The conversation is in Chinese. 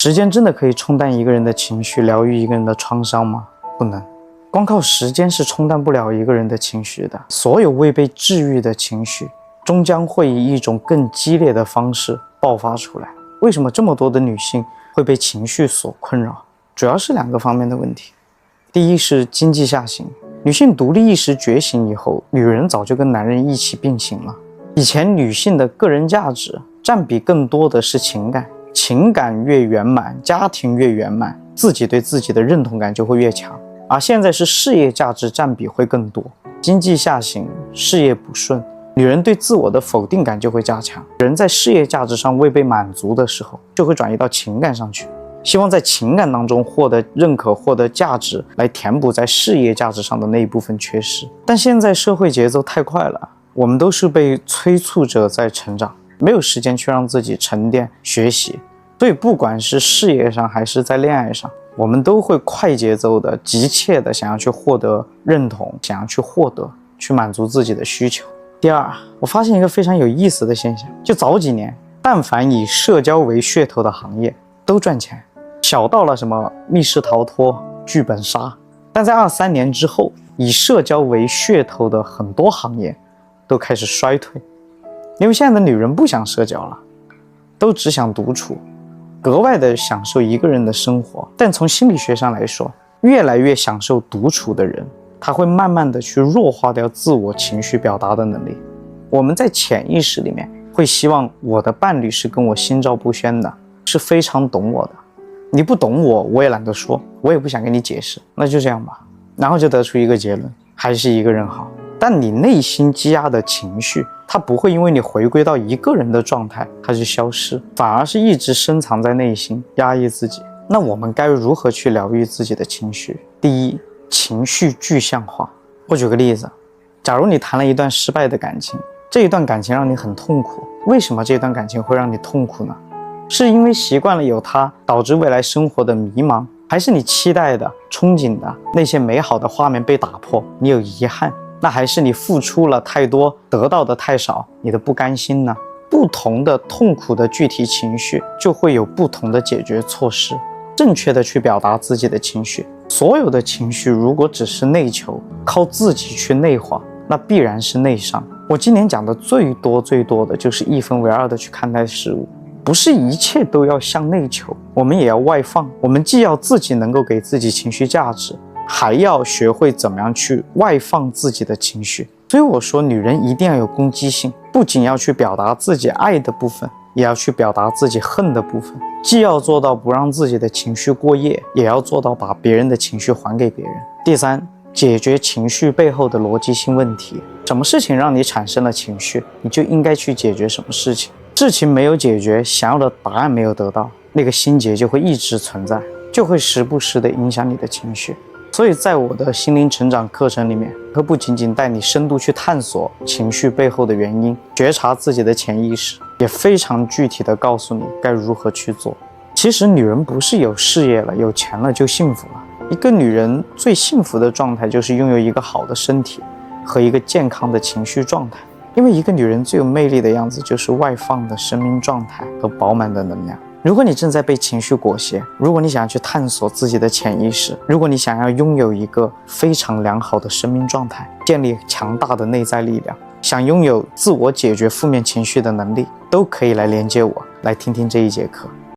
时间真的可以冲淡一个人的情绪，疗愈一个人的创伤吗？不能，光靠时间是冲淡不了一个人的情绪的。所有未被治愈的情绪，终将会以一种更激烈的方式爆发出来。为什么这么多的女性会被情绪所困扰？主要是2个方面的问题。第一是经济下行，女性独立意识觉醒以后，女人早就跟男人一起并行了。以前女性的个人价值占比更多的是情感，情感越圆满，家庭越圆满，自己对自己的认同感就会越强。而现在是事业价值占比会更多，经济下行，事业不顺，女人对自我的否定感就会加强。人在事业价值上未被满足的时候，就会转移到情感上去，希望在情感当中获得认可，获得价值，来填补在事业价值上的那一部分缺失。但现在社会节奏太快了，我们都是被催促着在成长，没有时间去让自己沉淀学习。所以不管是事业上还是在恋爱上，我们都会快节奏的急切的想要去获得认同，想要去获得，去满足自己的需求。第二，我发现一个非常有意思的现象，就早几年但凡以社交为噱头的行业都赚钱，小到了什么密室逃脱、剧本杀。但在2、3年之后，以社交为噱头的很多行业都开始衰退，因为现在的女人不想社交了，都只想独处，格外的享受一个人的生活。但从心理学上来说，越来越享受独处的人，他会慢慢的去弱化掉自我情绪表达的能力。我们在潜意识里面会希望我的伴侣是跟我心照不宣的，是非常懂我的。你不懂我，我也懒得说，我也不想跟你解释，那就这样吧。然后就得出一个结论，还是一个人好。但你内心积压的情绪，它不会因为你回归到一个人的状态它就消失，反而是一直深藏在内心，压抑自己。那我们该如何去疗愈自己的情绪？第一，情绪具象化。我举个例子，假如你谈了一段失败的感情，这一段感情让你很痛苦，为什么这段感情会让你痛苦呢？是因为习惯了有它导致未来生活的迷茫，还是你期待的憧憬的那些美好的画面被打破，你有遗憾？那还是你付出了太多，得到的太少，你的不甘心呢？不同的痛苦的具体情绪就会有不同的解决措施，正确的去表达自己的情绪。所有的情绪如果只是内求，靠自己去内化，那必然是内伤。我今年讲的最多的就是1分为2的去看待事物，不是一切都要向内求，我们也要外放。我们既要自己能够给自己情绪价值，还要学会怎么样去外放自己的情绪。所以我说女人一定要有攻击性，不仅要去表达自己爱的部分，也要去表达自己恨的部分，既要做到不让自己的情绪过夜，也要做到把别人的情绪还给别人。第三，解决情绪背后的逻辑性问题。什么事情让你产生了情绪，你就应该去解决什么事情。事情没有解决，想要的答案没有得到，那个心结就会一直存在，就会时不时的影响你的情绪。所以在我的心灵成长课程里面，它不仅仅带你深度去探索情绪背后的原因，觉察自己的潜意识，也非常具体的告诉你该如何去做。其实女人不是有事业了、有钱了就幸福了。一个女人最幸福的状态就是拥有一个好的身体和一个健康的情绪状态。因为一个女人最有魅力的样子就是外放的生命状态和饱满的能量。如果你正在被情绪裹挟，如果你想要去探索自己的潜意识，如果你想要拥有一个非常良好的生命状态，建立强大的内在力量，想拥有自我解决负面情绪的能力，都可以来连接我，来听听这一节课。